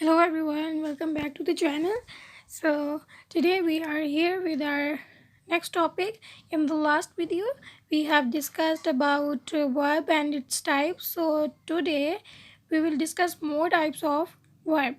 Hello everyone, welcome back to the channel. So today we are here with our next topic. In the last video we have discussed about verb and its types. So today we will discuss more types of verb.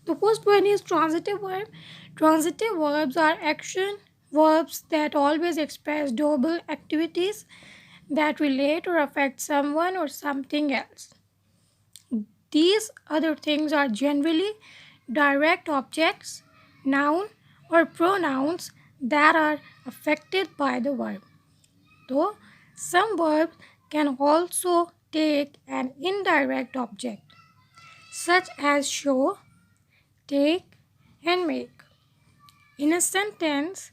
The first one is transitive verb. Transitive verbs are action verbs that always express double activities that relate or affect someone or something else. These other things are generally direct objects, noun, or pronouns that are affected by the verb. Though some verbs can also take an indirect object, such as show, take, and make. In a sentence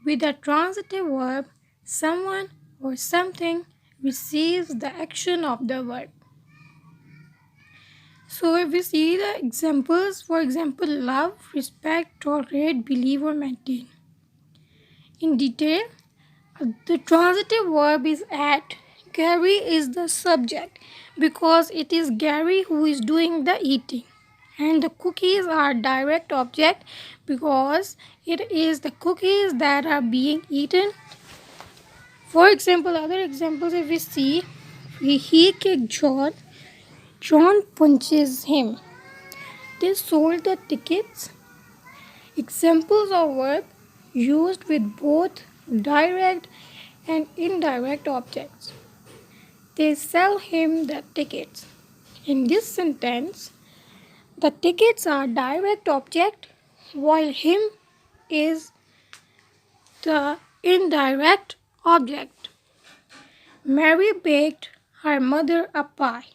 with a transitive verb, someone or something receives the action of the verb. So if we see the examples, for example, love, respect, tolerate, believe, or maintain. In detail, the transitive verb is at. Gary is the subject because it is Gary who is doing the eating. And the cookies are direct object because it is the cookies that are being eaten. For example, other examples if we see, he kicked John, John punches him. They sold the tickets. Examples of verb used with both direct and indirect objects. They sell him the tickets. In this sentence, the tickets are direct object while him is the indirect object. Mary baked her mother a pie.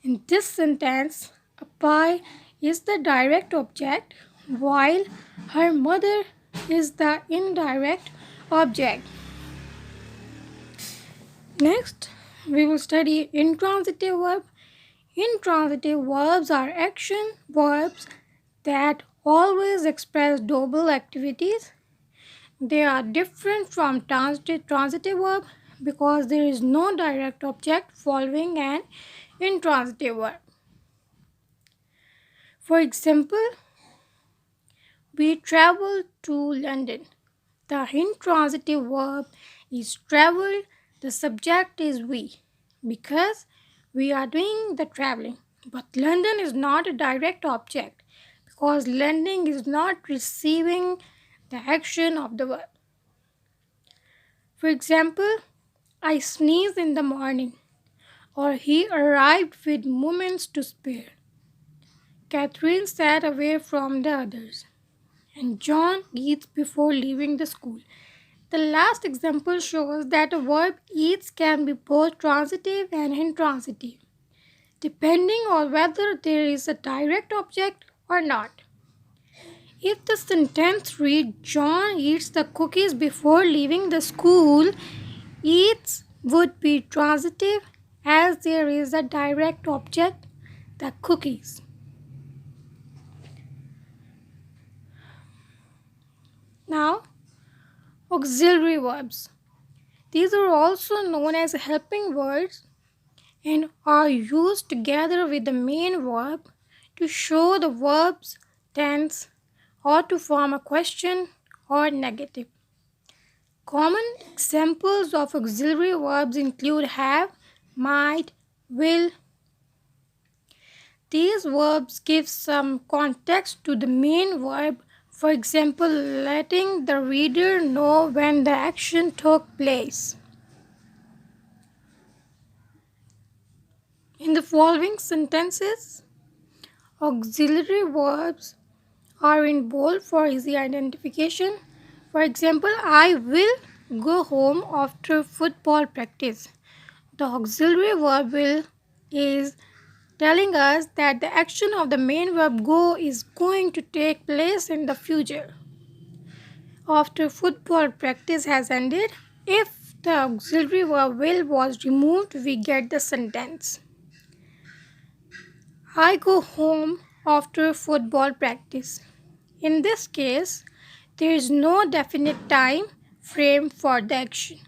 In this sentence, a pie is the direct object while her mother is the indirect object. Next, we will study intransitive verb. Intransitive verbs are action verbs that always express double activities. They are different from transitive verb because there is no direct object following an intransitive verb. For example, we travel to London. The intransitive verb is travel. The subject is we because we are doing the traveling. But London is not a direct object because London is not receiving the action of the verb. For example, I sneezed in the morning or he arrived with moments to spare. Catherine sat away from the others and John eats before leaving the school. The last example shows that a verb eats can be both transitive and intransitive, depending on whether there is a direct object or not. If the sentence reads John eats the cookies before leaving the school, eats would be transitive as there is a direct object, the cookies. Now, auxiliary verbs. These are also known as helping words and are used together with the main verb to show the verb's tense or to form a question or negative. Common examples of auxiliary verbs include have, might, will. These verbs give some context to the main verb, for example, letting the reader know when the action took place. In the following sentences, auxiliary verbs are in bold for easy identification. For example, I will go home after football practice. The auxiliary verb will is telling us that the action of the main verb go is going to take place in the future. After football practice has ended, if the auxiliary verb will was removed, we get the sentence. I go home after football practice. In this case, there is no definite time frame for the action.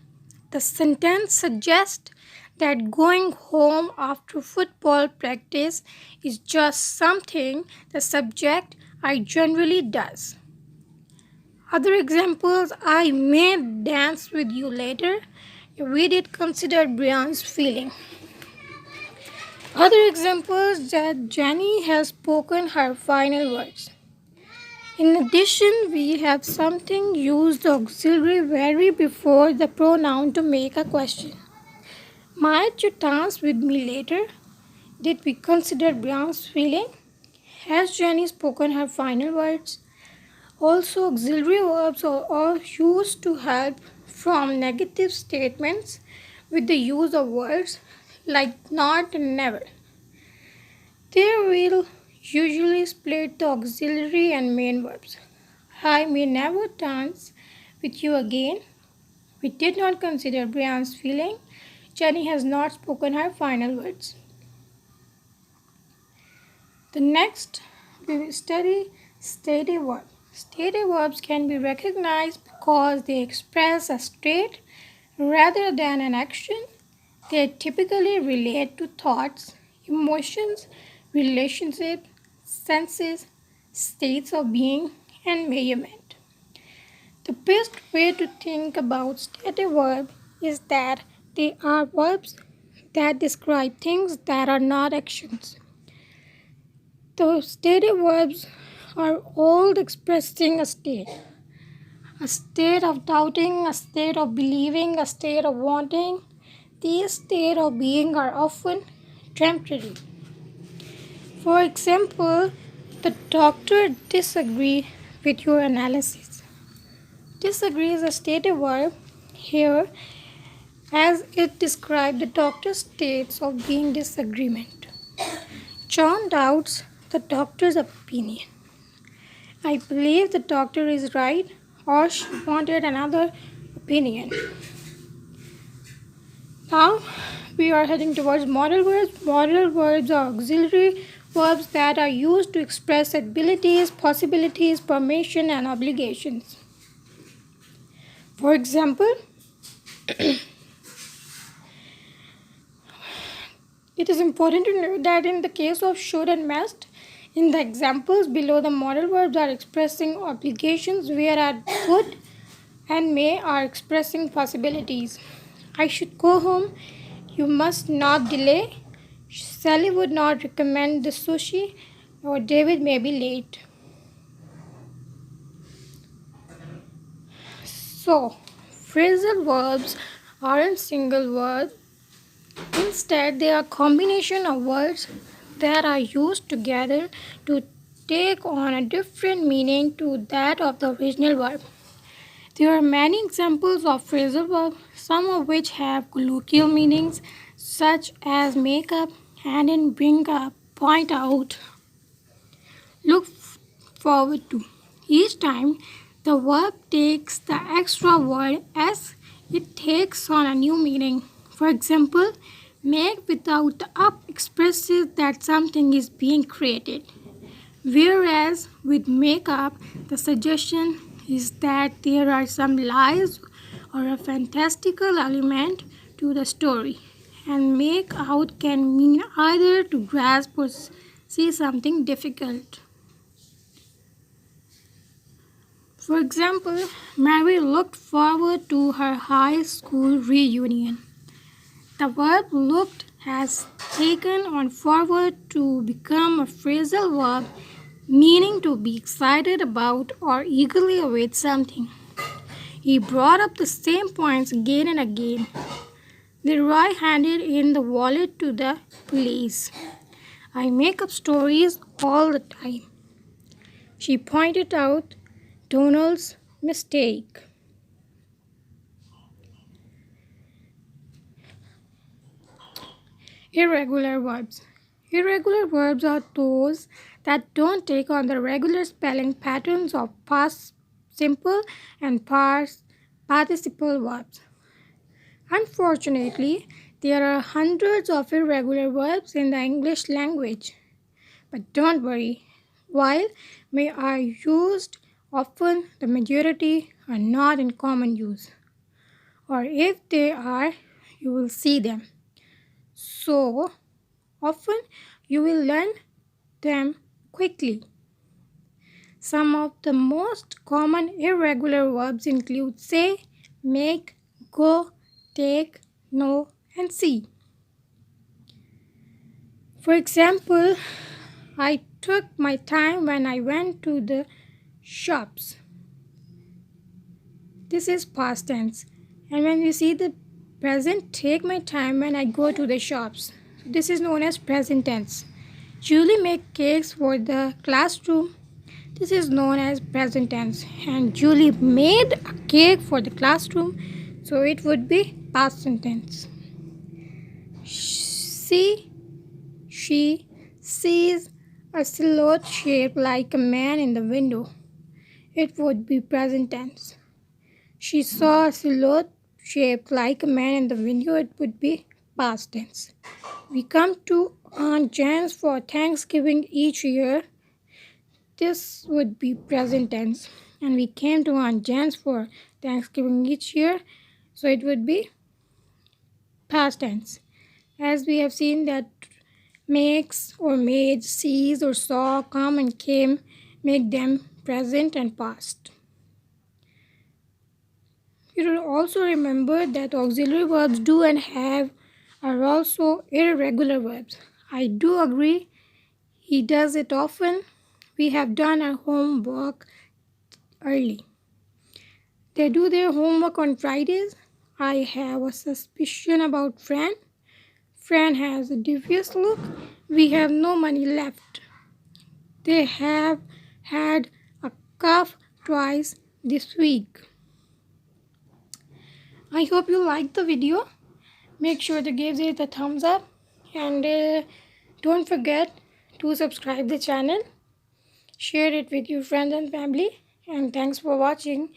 The sentence suggests that going home after football practice is just something the subject I generally does. Other examples, I may dance with you later. We did consider Brian's feeling. Other examples that Jenny has spoken her final words. In addition, we have something use the auxiliary very before the pronoun to make a question. Might you dance with me later? Did we consider Brian's feeling? Has Jenny spoken her final words? Also, auxiliary verbs are all used to help from negative statements with the use of words like not and never. They will usually split the auxiliary and main verbs. I may never dance with you again. We did not consider Brian's feeling. Jenny has not spoken her final words. The next, we will study stative verbs. Stative verbs can be recognized because they express a state rather than an action. They typically relate to thoughts, emotions, relationships, senses, states of being, and measurement. The best way to think about stative verbs is that they are verbs that describe things that are not actions. The stative verbs are all expressing a state of doubting, a state of believing, a state of wanting. These states of being are often temporary. For example, the doctor disagrees with your analysis. Disagree is a stative verb here as it describes the doctor's states of being disagreement. John doubts the doctor's opinion. I believe the doctor is right, or she wanted another opinion. Now we are heading towards modal verbs. Modal verbs are auxiliary verbs that are used to express abilities, possibilities, permission, and obligations. For example, it is important to note that in the case of should and must, in the examples below, the modal verbs are expressing obligations, whereas would and may are expressing possibilities. I should go home. You must not delay. Sally would not recommend the sushi, or David may be late. So, phrasal verbs aren't single words. Instead, they are a combination of words that are used together to take on a different meaning to that of the original verb. There are many examples of phrasal verbs, some of which have colloquial meanings, such as make up, hand in, bring up, point out, look forward to. Each time the verb takes the extra word s, it takes on a new meaning. For example, make without the up expresses that something is being created, whereas with make up, the suggestion is that there are some lies or a fantastical element to the story, and make out can mean either to grasp or see something difficult. For example, Mary looked forward to her high school reunion. The verb looked has taken on forward to become a phrasal verb meaning to be excited about or eagerly await something. He brought up the same points again and again. Leroy handed in the wallet to the police. I make up stories all the time. She pointed out Donald's mistake. Irregular verbs. Irregular verbs are those that don't take on the regular spelling patterns of past simple and past participle verbs. Unfortunately, there are hundreds of irregular verbs in the English language. But don't worry, while they are used often, the majority are not in common use. Or if they are, you will see them. so often you will learn them quickly. Some of the most common irregular verbs include say, make, go, take, know, and see. For example, I took my time when I went to the shops. This is past tense. And when we see the present, take my time when I go to the shops. This is known as present tense. Julie make cakes for the classroom. This is known as present tense. And Julie made a cake for the classroom, so it would be past tense. She sees a silhouette shaped like a man in the window. It would be present tense. She saw a silhouette shaped like a man in the window. It would be past tense. We come to Aunt Jan's for Thanksgiving each year. This would be present tense. And we came to Aunt Jan's for Thanksgiving each year. So it would be past tense. As we have seen that makes or made, sees or saw, come and came, make them present and past. You should also remember that auxiliary verbs do and have are also irregular verbs. I do agree. He does it often. We have done our homework early. They do their homework on Fridays. I have a suspicion about Fran. Fran has a dubious look. We have no money left. They have had a cough twice this week. I hope you liked the video. Make sure to give it a thumbs up and don't forget to subscribe the channel. Share it with your friends and family. And thanks for watching.